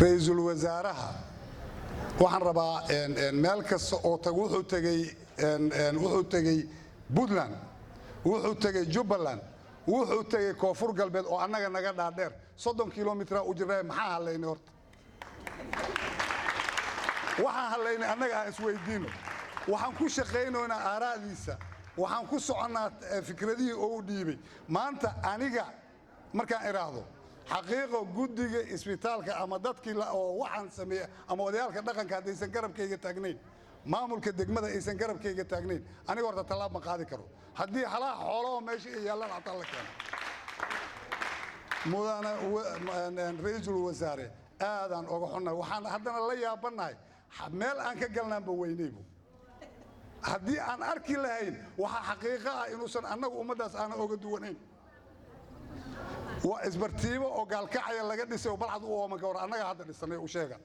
ra'iisul wasaaraha waxaan rabaa meel kasta oo wuxuu tagay Puntland wuxuu tagay Jubbaland wuxuu tagay Koonfur Galbeed oo annaga naga dhaadheer 30 kiiloomitir u jirnaa maxaa haleynay horta waxaan haleynay annaga aan isweydiino waxaan ku shaqeynaynaa aaraadiisa waxaan ku soconaa fikradihii oo u dhiibay maanta aniga markaan iraahdo xaqiiqo guddiga isbitaalka ama dadkii oo waxaan sameeyay ama wadayaalka dhaqanka hadaysan garabkayga taagnayn maamulka degmada aysan garabkayga taagnayn aniga horta talaab ma qaadi karo haddii halaa xoolo meesha ay yaalaan xataa la keeno mudana ra'iisul wasaare aadaan uga xunnahay waxaan haddana la yaabanahay meel aan ka galnaanba weynaybu haddii aan arki lahayn waxa xaqiiqo ah inuusan annagu ummadaas aan oga duwanayn waa isbartiibo oo gaalkacaya laga dhisay oo balcad u ooman ka war annaga hadda dhisanay u sheega